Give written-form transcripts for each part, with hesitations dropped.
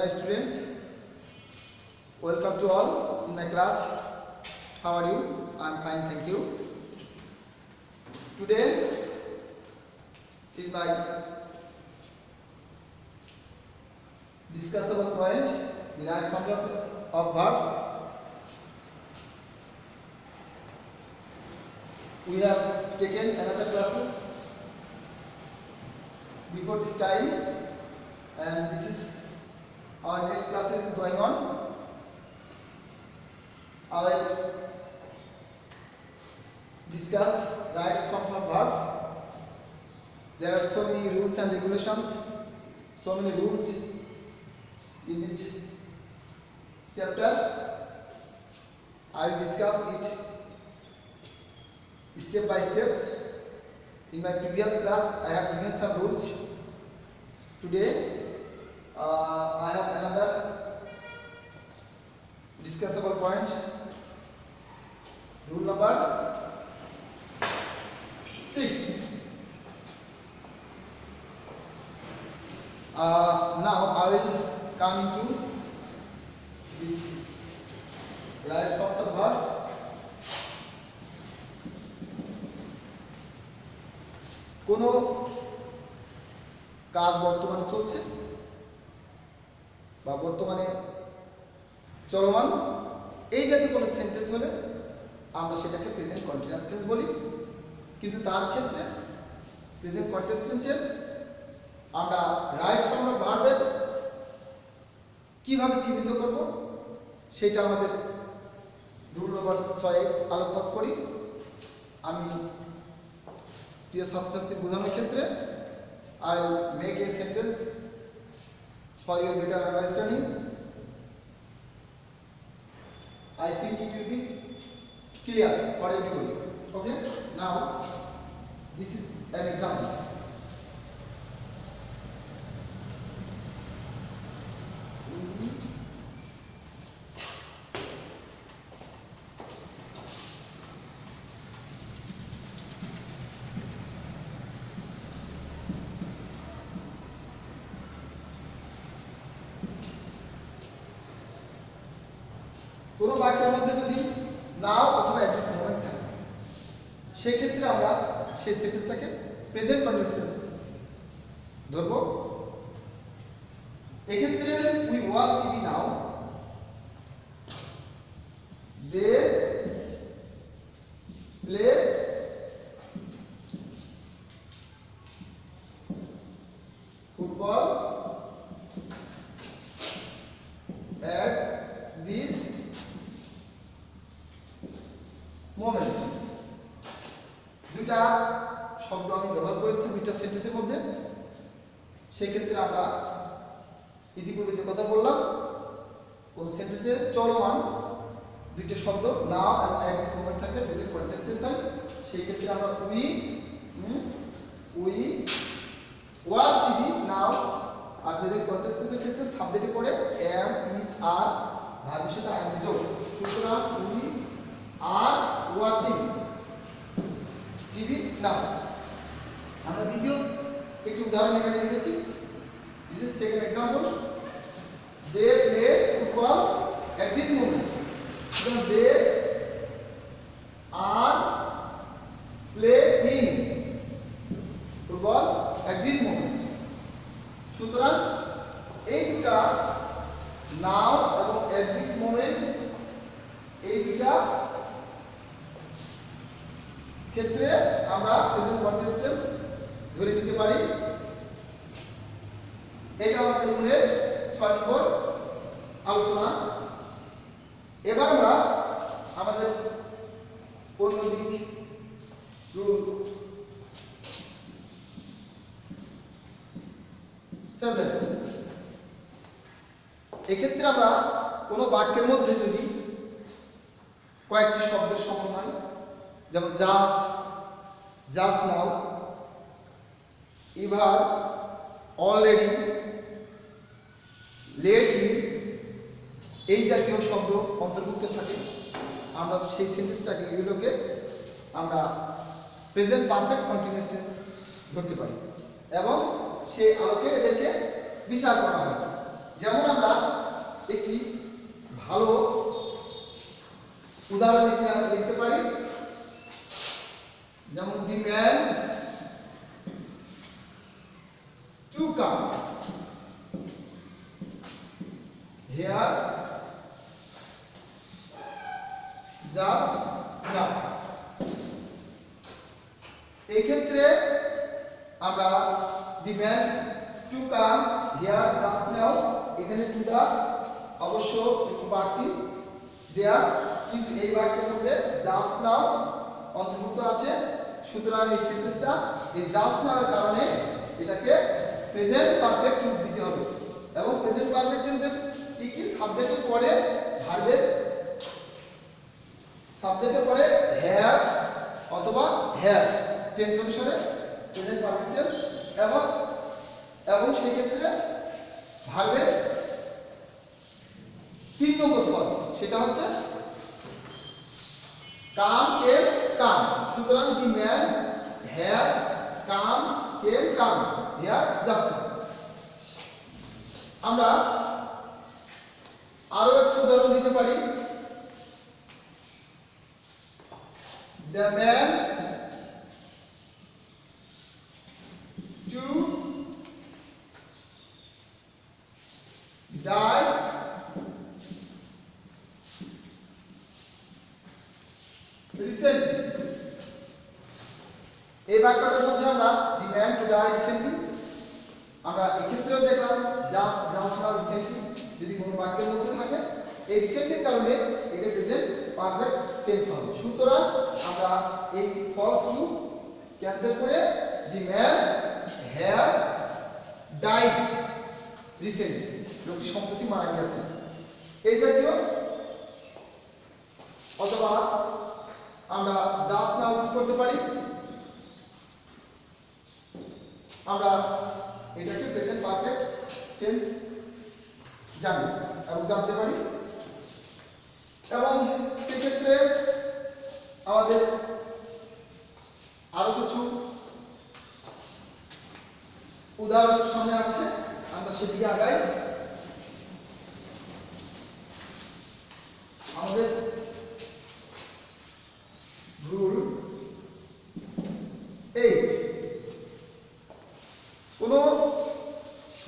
my students, welcome to all in my class. How are you? I am fine, thank you. Today is my discussable point, the right form of verbs. We have taken another classes before this time, and this is our next classes is going on. I will discuss right form of verbs. There are so many rules and regulations, so many rules in this chapter. I will discuss it step by step. In my previous class, I have given some rules. Today, I have another discussable point. Rule number 6. Now I will come into this right forms of verbs. কোনো কাজ বর্তমানে চলছে বা বর্তমানে চলমান, এই জাতীয় কোনো সেন্টেন্স হলে আমরা সেটাকে প্রেজেন্ট কন্টিনিউয়াস টেন্স বলি। কিন্তু তার ক্ষেত্রে প্রেজেন্ট কন্টিনিউয়াস টেন্সের আমরা রাইট ফর্ম অফ ভার্বের কিভাবে চিহ্নিত করব সেটা আমাদের রুল নম্বর 6 আলোকপাত করি। আমি প্রিয় ছাত্রছাত্রী বোঝানোর ক্ষেত্রে I will make a sentence for your better understanding. I think it will be clear for everybody. Okay? Now, this is an example. কোনো বাক্যের মধ্যে যদি নাও অথবা অ্যাট দিস মোমেন্ট থাকে, সেই ক্ষেত্রে আমরা সেই সেন্টেন্সটাকে প্রেজেন্ট কন্টিনিউয়াস টেন্স ধরব। এক্ষেত্রে we watch TV now, they play football at this moment. দুইটা শব্দ আমি ব্যবহার করেছি দুইটা সেন্টেন্সের মধ্যে। সেই ক্ষেত্রে আমরা ইতিপূর্বে যে কথা বললাম, কোন সেন্টেন্সে চলমান দুইটা শব্দ নাও এবং অ্যাট দিস মোমেন্ট থাকলে প্রেজেন্ট কন্টিনিউয়াস টেন্স হয়। সেই ক্ষেত্রে আমরা উই ওয়াচ টিভি নাও, আর প্রেজেন্ট কন্টিনিউয়াস টেন্সের ক্ষেত্রে সাবজেক্টে পড়ে am, is, are, ভার্বের সাথে আইএনজি যোগ। সুতরাং we are watching TV now. আমরা দ্বিতীয় একটি উদাহরণ এখানে লিখেছি। This is second example. They play football at this moment. সুতরাং they are playing football at this moment. সুতরাং এই দুটা নাও এবং এট দিস মোমেন্ট, এই দুটা ক্ষেত্রে আমরা প্রেজেন্ট কন্টিনিউয়াস টেন্স ধরে নিতে পারি। এটা আমাদের রুলের 6 নম্বর আলোচনা। এবার আমরা আমাদের অন্যদিক রুল 7। এক্ষেত্রে আমরা কোনো বাক্যের মধ্যে যদি কয়েকটি শব্দের সমন্বয়, যেমন just, just now, ever, already, lately, এই জাতীয় শব্দ অন্তর্ভুক্ত থাকে, আমরা সেই সেন্টেন্সটাকে এগুলোকে আমরা প্রেজেন্ট পারফেক্ট কন্টিনিউয়াস টেন্স ধরতে পারি এবং সেই আলোকে এদেরকে বিচার করা হয়। যেমন আমরা একটি ভালো উদাহরণ লিখতে পারি, যেমন the man to come here just now। এই ক্ষেত্রে আমরা the man to come here just now, এখানে to টা অবশ্য একটু বাড়তি দেয়া, কিন্তু এই বাক্যের মধ্যে just now অন্তর্ভুক্ত আছে। সুতরাং এই সেন্টেন্সটা এই জাস্ট নাও এর কারণে এটাকে প্রেজেন্ট পারফেক্ট রূপ দিতে হবে। এবং প্রেজেন্ট পারফেক্ট টেন্সের কি সাবজেক্টের পরে ভার্বের সাবজেক্টের পরে হ্যাভ অথবা হ্যাজ টেন্স অনুসারে প্রেজেন্ট পারফেক্ট টেন্স, এবং সেই ক্ষেত্রে ভার্বের 3 নম্বর ফর্ম সেটা হচ্ছে কাম কেম কাম। সুতরাং the man has come came come here just now। আমরা আরো একটু উদাহরণ দিতে পারি, the man to die recently। এই বাক্যটার মধ্যে আমরা the man to die recently, আমরা এক্ষেত্রেও দেখলাম just now recently যদি কোনো বাক্যের মধ্যে থাকে এই রিসেন্টের কারণে এটা প্রেজেন্ট পারফেক্ট টেন্স হবে। সুতরাং আমরা এই ফলস টু ক্যান্সেল করে the man has died recently, লোকটি সম্প্রতি মারা গেছে এই জাতীয়, অথবা আমরা জাস্ট নাও ইউজ করতে পারি। আমরা এটাকে প্রেজেন্ট পারফেক্ট টেন্স জানি এবং জানতে পারি। এবং সেক্ষেত্রে আমাদের আরো কিছু উদাহরণ সামনে আছে, আমরা সেদিকে আগাই। আমাদের রুল 8, কোন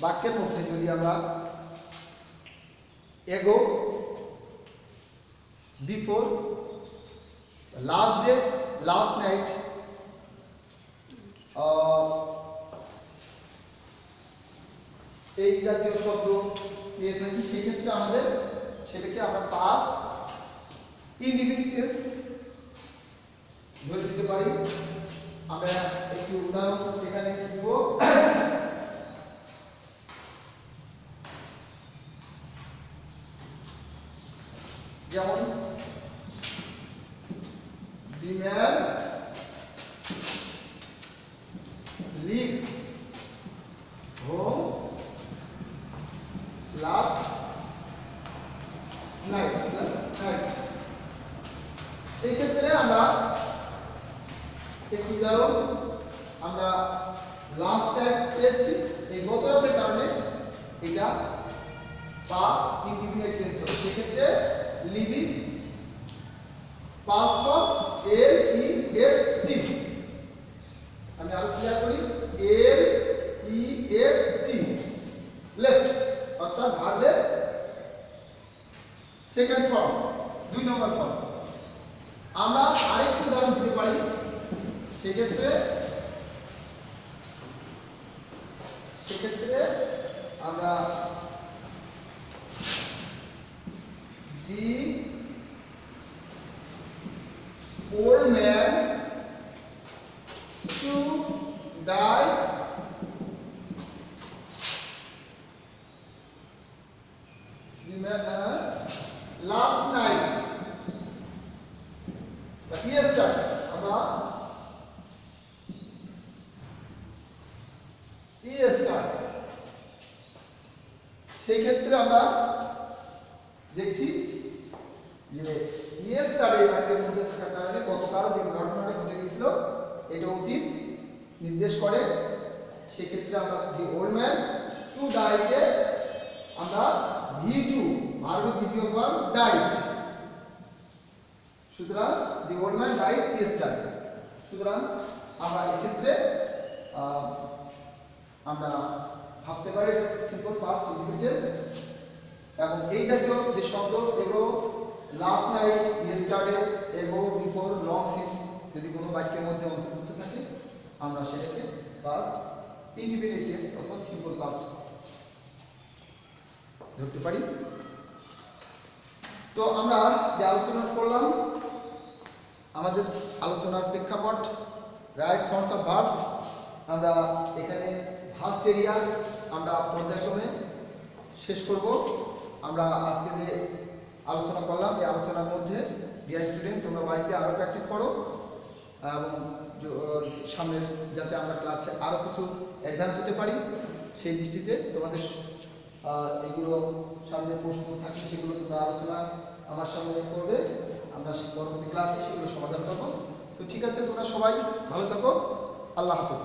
বাক্যের মধ্যে যদি আমরা এগো, before, last day, last night এই জাতীয় শব্দ নিয়ে থাকি, সেক্ষেত্রে আমাদের সেটাকে আমরা পাস্ট ইনডিফিনিট টেন্স ধরে দিতে পারি। আমরা একটি উদাহরণ এখানে দিব, যেমন the man leave home last night। এই ক্ষেত্রে আমরা একটি উদাহরণ, আমরা লাস্ট টাইম পেয়েছি এই গত রাতের কারণে এটা পাস্ট ইনডিফিনিট টেন্স হবে। সেক্ষেত্রে লিভিং পাস্ট ফর্ম LEFT, আমি আরো ক্লিয়ার করি LEFT লেফট, অর্থাৎ ভার্বের সেকেন্ড ফর্ম 2 নম্বর ফর্ম। আমরা আরেকটি উদাহরণ দিতে পারি, সেক্ষেত্রে আমরা the old man to die last night, but yesterday, আমরা yesterday সেই ক্ষেত্রে আমরা দেখছি যে yesterday বাক্যের মধ্যে থাকার কারণে গতকাল যে ঘটনাটা ঘটে গিয়েছিল এটা অতীত নির্দেশ করে। সেই ক্ষেত্রে আমরা the old man to die কে আমরা V2 ভার্বের দ্বিতীয় ফর্ম ডাইড। সুতরাং the old man died yesterday. সুতরাং আমরা এক্ষেত্রে আমরা ভাবতে পারি সিম্পল পাস্ট ইনডিফিনিট এবং এই জাতীয় যে শব্দ এগুলো লাস্ট নাইট, ইয়েস্টারডে, এগো, বিফোর, লং সিন্স যদি কোনো বাক্যের মধ্যে অন্তর্ভুক্ত থাকে আমরা সেটাকে পাস্ট ইনডিফিনিট টেন্স অথবা সিম্পল পাস্ট ধরতে পারি। তো আমরা যে আলোচনা করলাম আমাদের আলোচনার প্রেক্ষাপট রাইট ফর্মস অফ ভার্বস, আমরা এখানে ভাস্ট এরিয়া আমরা পর্যায়ক্রমে শেষ করব। আমরা আজকে যে আলোচনা করলাম এই আলোচনার মধ্যে ডিয়ার স্টুডেন্ট তোমরা বাড়িতে আরও প্র্যাকটিস করো এবং সামনের যাতে আমরা ক্লাসে আরও কিছু অ্যাডভান্স হতে পারি সেই দৃষ্টিতে তোমাদের এইগুলো সামনে প্রশ্ন থাকে সেগুলো তোমরা আলোচনা আমার সামনে করবে, আমরা পরবর্তী ক্লাসে সেগুলো সমাধান করবো। তো ঠিক আছে, তোমরা সবাই ভালো থাকো, আল্লাহ হাফেজ।